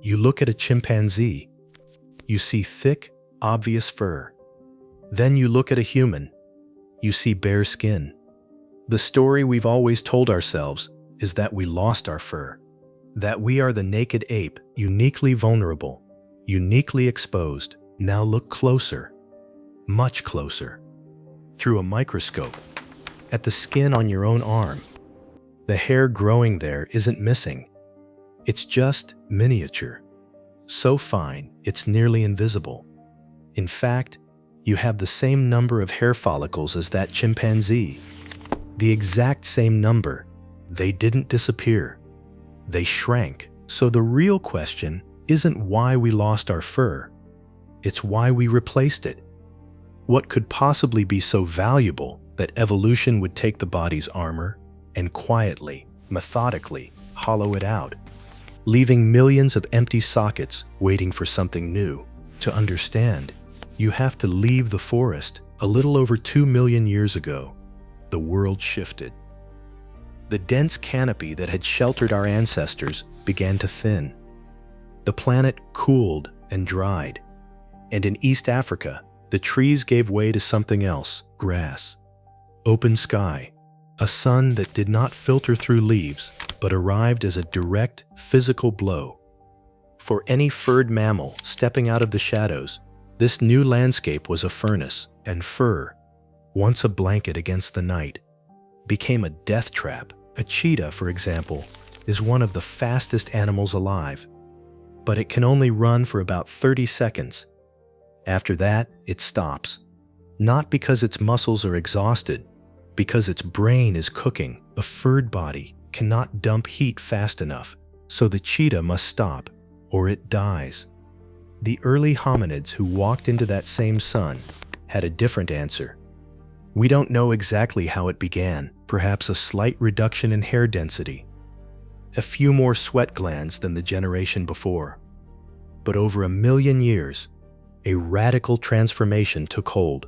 You look at a chimpanzee. You see thick, obvious fur. Then you look at a human. You see bare skin. The story we've always told ourselves is that we lost our fur, that we are the naked ape, uniquely vulnerable, uniquely exposed. Now look closer, much closer, through a microscope, at the skin on your own arm. The hair growing there isn't missing. It's just miniature, so fine it's nearly invisible. In fact, you have the same number of hair follicles as that chimpanzee. The exact same number. They didn't disappear. They shrank. So the real question isn't why we lost our fur. It's why we replaced it. What could possibly be so valuable that evolution would take the body's armor and quietly, methodically, hollow it out, leaving millions of empty sockets waiting for something new? To understand, you have to leave the forest. A little over 2 million years ago, the world shifted. The dense canopy that had sheltered our ancestors began to thin. The planet cooled and dried. And in East Africa, the trees gave way to something else: grass, open sky, a sun that did not filter through leaves, but arrived as a direct physical blow. For any furred mammal stepping out of the shadows, this new landscape was a furnace, and fur, once a blanket against the night, became a death trap. A cheetah, for example, is one of the fastest animals alive, but it can only run for about 30 seconds. After that, it stops. Not because its muscles are exhausted, because its brain is cooking. A furred body cannot dump heat fast enough, so the cheetah must stop, or it dies. The early hominids who walked into that same sun had a different answer. We don't know exactly how it began. Perhaps a slight reduction in hair density, a few more sweat glands than the generation before. But over 1 million years, a radical transformation took hold.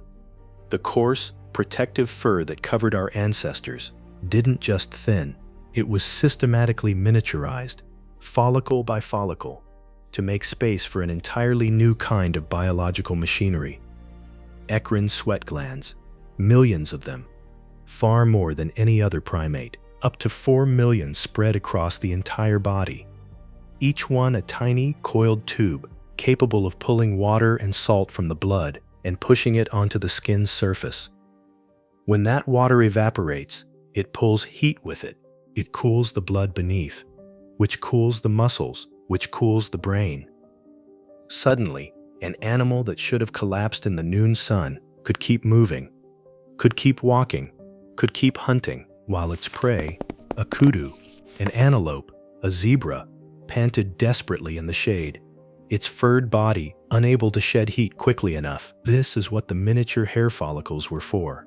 The coarse, protective fur that covered our ancestors didn't just thin, it was systematically miniaturized, follicle by follicle, to make space for an entirely new kind of biological machinery. Eccrine sweat glands, millions of them, far more than any other primate, up to 4 million spread across the entire body. Each one a tiny, coiled tube capable of pulling water and salt from the blood and pushing it onto the skin's surface. When that water evaporates, it pulls heat with it. It cools the blood beneath, which cools the muscles, which cools the brain. Suddenly, an animal that should have collapsed in the noon sun could keep moving, could keep walking, could keep hunting, while its prey, a kudu, an antelope, a zebra, panted desperately in the shade, its furred body unable to shed heat quickly enough. This is what the miniature hair follicles were for.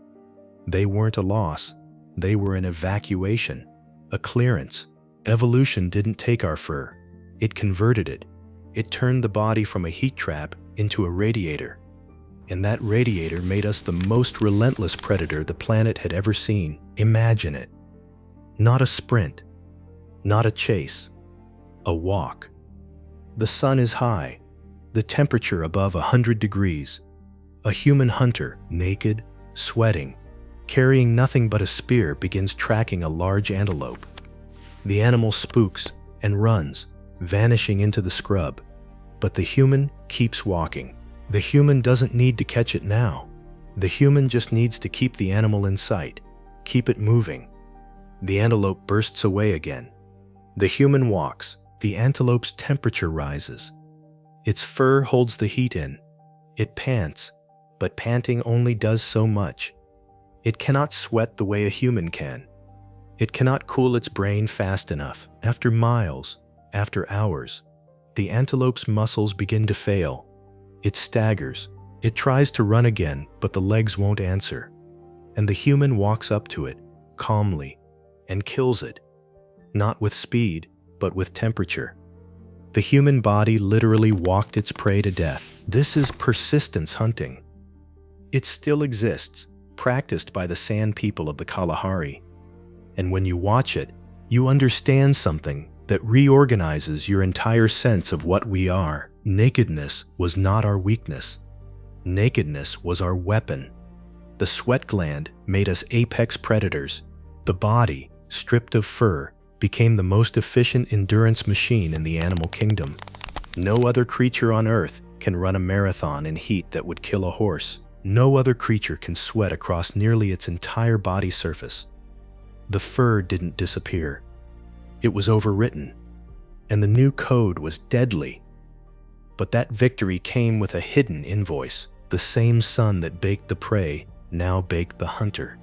They weren't a loss. They were an evacuation, a clearance. Evolution didn't take our fur. It converted it. It turned the body from a heat trap into a radiator. And that radiator made us the most relentless predator the planet had ever seen. Imagine it. Not a sprint, not a chase, a walk. The sun is high, the temperature above 100 degrees. A human hunter, naked, sweating, carrying nothing but a spear, begins tracking a large antelope. The animal spooks and runs, vanishing into the scrub. But the human keeps walking. The human doesn't need to catch it now. The human just needs to keep the animal in sight, keep it moving. The antelope bursts away again. The human walks. The antelope's temperature rises. Its fur holds the heat in. It pants, but panting only does so much. It cannot sweat the way a human can. It cannot cool its brain fast enough. After miles, after hours, the antelope's muscles begin to fail. It staggers. It tries to run again, but the legs won't answer. And the human walks up to it, calmly, and kills it. Not with speed, but with temperature. The human body literally walked its prey to death. This is persistence hunting. It still exists, practiced by the San people of the Kalahari. And when you watch it, you understand something that reorganizes your entire sense of what we are. Nakedness was not our weakness. Nakedness was our weapon. The sweat gland made us apex predators. The body, stripped of fur, became the most efficient endurance machine in the animal kingdom. No other creature on Earth can run a marathon in heat that would kill a horse. No other creature can sweat across nearly its entire body surface. The fur didn't disappear. It was overwritten, and the new code was deadly. But that victory came with a hidden invoice. The same sun that baked the prey now baked the hunter.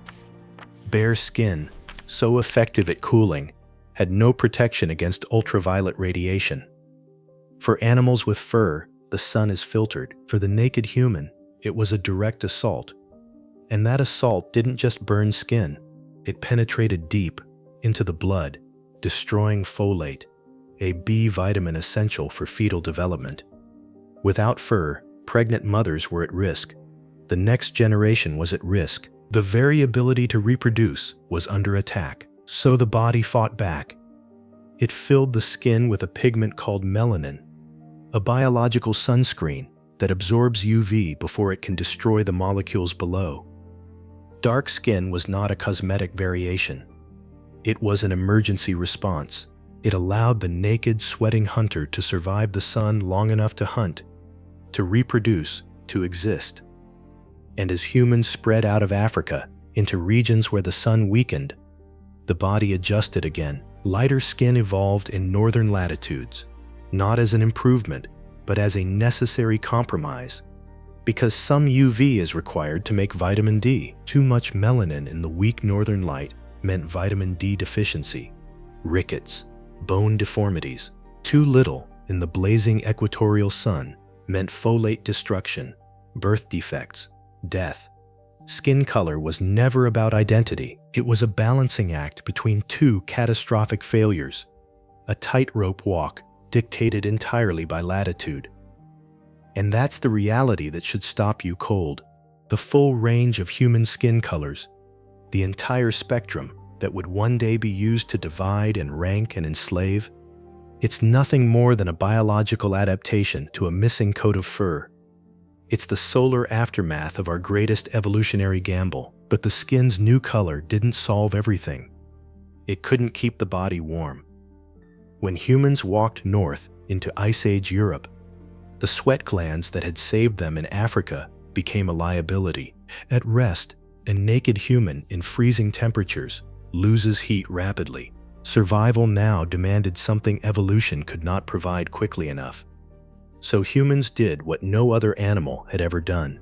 Bare skin, so effective at cooling, had no protection against ultraviolet radiation. For animals with fur, the sun is filtered. For the naked human, it was a direct assault. And that assault didn't just burn skin. It penetrated deep into the blood, destroying folate, a B vitamin essential for fetal development. Without fur, pregnant mothers were at risk. The next generation was at risk. The very ability to reproduce was under attack. So the body fought back. It filled the skin with a pigment called melanin, a biological sunscreen that absorbs UV before it can destroy the molecules below. Dark skin was not a cosmetic variation. It was an emergency response. It allowed the naked, sweating hunter to survive the sun long enough to hunt, to reproduce, to exist. And as humans spread out of Africa into regions where the sun weakened, the body adjusted again. Lighter skin evolved in northern latitudes, not as an improvement, but as a necessary compromise, because some UV is required to make vitamin D. Too much melanin in the weak northern light meant vitamin D deficiency, rickets, bone deformities. Too little in the blazing equatorial sun meant folate destruction, birth defects, death. Skin color was never about identity. It was a balancing act between two catastrophic failures, a tightrope walk dictated entirely by latitude. And that's the reality that should stop you cold. The full range of human skin colors, the entire spectrum that would one day be used to divide and rank and enslave, it's nothing more than a biological adaptation to a missing coat of fur. It's the solar aftermath of our greatest evolutionary gamble. But the skin's new color didn't solve everything. It couldn't keep the body warm. When humans walked north into Ice Age Europe, the sweat glands that had saved them in Africa became a liability. At rest, a naked human in freezing temperatures loses heat rapidly. Survival now demanded something evolution could not provide quickly enough. So humans did what no other animal had ever done.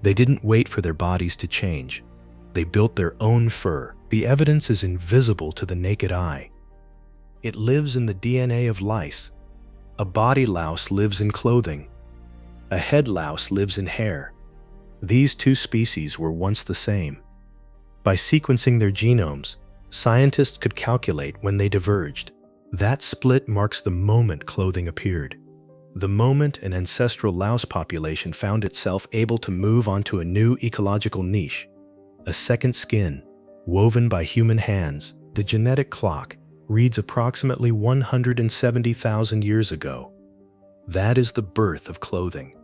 They didn't wait for their bodies to change. They built their own fur. The evidence is invisible to the naked eye. It lives in the DNA of lice. A body louse lives in clothing. A head louse lives in hair. These two species were once the same. By sequencing their genomes, scientists could calculate when they diverged. That split marks the moment clothing appeared. The moment an ancestral louse population found itself able to move onto a new ecological niche, a second skin, woven by human hands. The genetic clock reads approximately 170,000 years ago. That is the birth of clothing.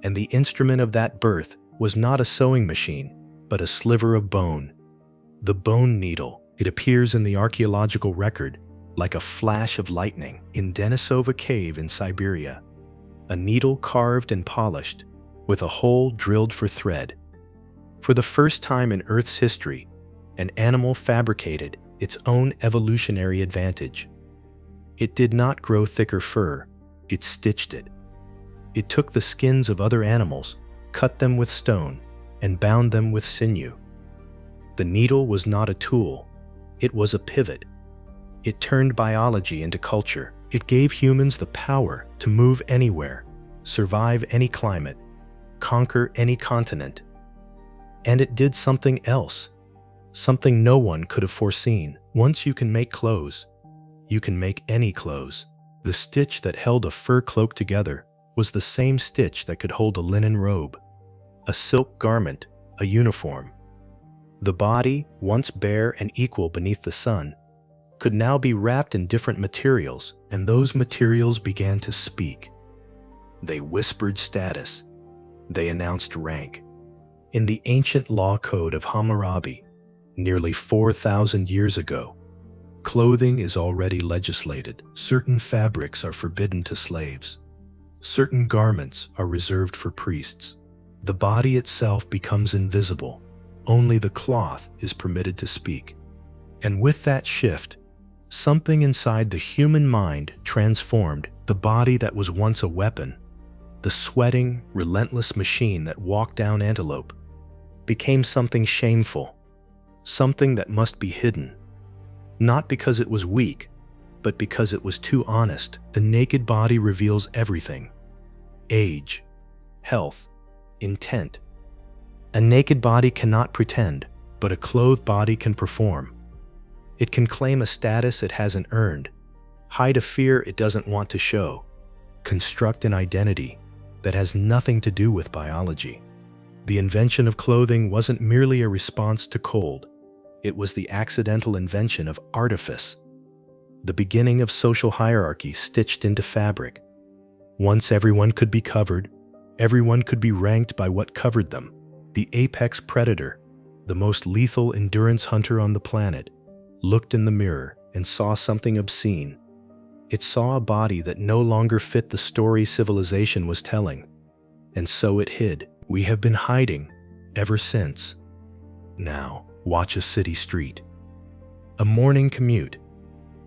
And the instrument of that birth was not a sewing machine, but a sliver of bone. The bone needle. It appears in the archaeological record like a flash of lightning in Denisova Cave in Siberia. A needle carved and polished, with a hole drilled for thread. For the first time in Earth's history, an animal fabricated its own evolutionary advantage. It did not grow thicker fur, it stitched it. It took the skins of other animals, cut them with stone, and bound them with sinew. The needle was not a tool, it was a pivot. It turned biology into culture. It gave humans the power to move anywhere, survive any climate, conquer any continent. And it did something else, something no one could have foreseen. Once you can make clothes, you can make any clothes. The stitch that held a fur cloak together was the same stitch that could hold a linen robe, a silk garment, a uniform. The body, once bare and equal beneath the sun, could now be wrapped in different materials, and those materials began to speak. They whispered status. They announced rank. In the ancient law code of Hammurabi, nearly 4,000 years ago, clothing is already legislated. Certain fabrics are forbidden to slaves. Certain garments are reserved for priests. The body itself becomes invisible. Only the cloth is permitted to speak. And with that shift, something inside the human mind transformed. The body that was once a weapon, the sweating, relentless machine that walked down antelope, became something shameful, something that must be hidden. Not because it was weak, but because it was too honest. The naked body reveals everything: age, health, intent. A naked body cannot pretend, but a clothed body can perform. It can claim a status it hasn't earned, hide a fear it doesn't want to show, construct an identity that has nothing to do with biology. The invention of clothing wasn't merely a response to cold. It was the accidental invention of artifice, the beginning of social hierarchy stitched into fabric. Once everyone could be covered, everyone could be ranked by what covered them. The apex predator, the most lethal endurance hunter on the planet, looked in the mirror and saw something obscene. It saw a body that no longer fit the story civilization was telling, and so it hid. We have been hiding ever since. Now, watch a city street. A morning commute.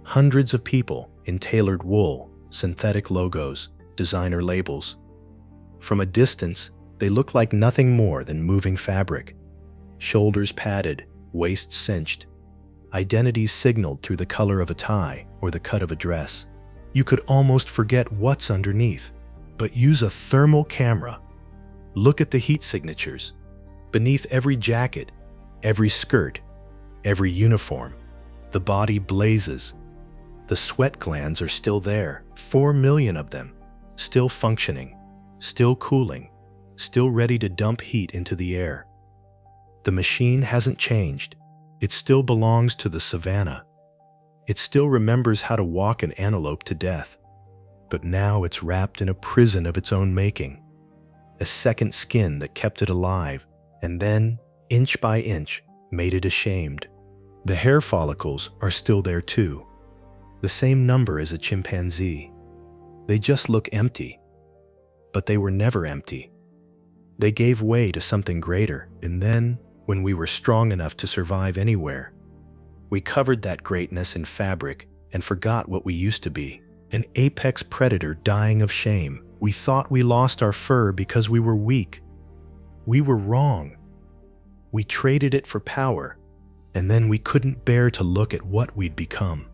Hundreds of people in tailored wool, synthetic logos, designer labels. From a distance, they look like nothing more than moving fabric. Shoulders padded, waists cinched. Identities signaled through the color of a tie or the cut of a dress. You could almost forget what's underneath. But use a thermal camera. Look at the heat signatures. Beneath every jacket, every skirt, every uniform, the body blazes. The sweat glands are still there, 4 million of them, still functioning, still cooling, still ready to dump heat into the air. The machine hasn't changed. It still belongs to the savannah. It still remembers how to walk an antelope to death. But now it's wrapped in a prison of its own making. A second skin that kept it alive, and then, inch by inch, made it ashamed. The hair follicles are still there too. The same number as a chimpanzee. They just look empty. But they were never empty. They gave way to something greater, and then, when we were strong enough to survive anywhere, we covered that greatness in fabric and forgot what we used to be. An apex predator dying of shame. We thought we lost our fur because we were weak. We were wrong. We traded it for power, and then we couldn't bear to look at what we'd become.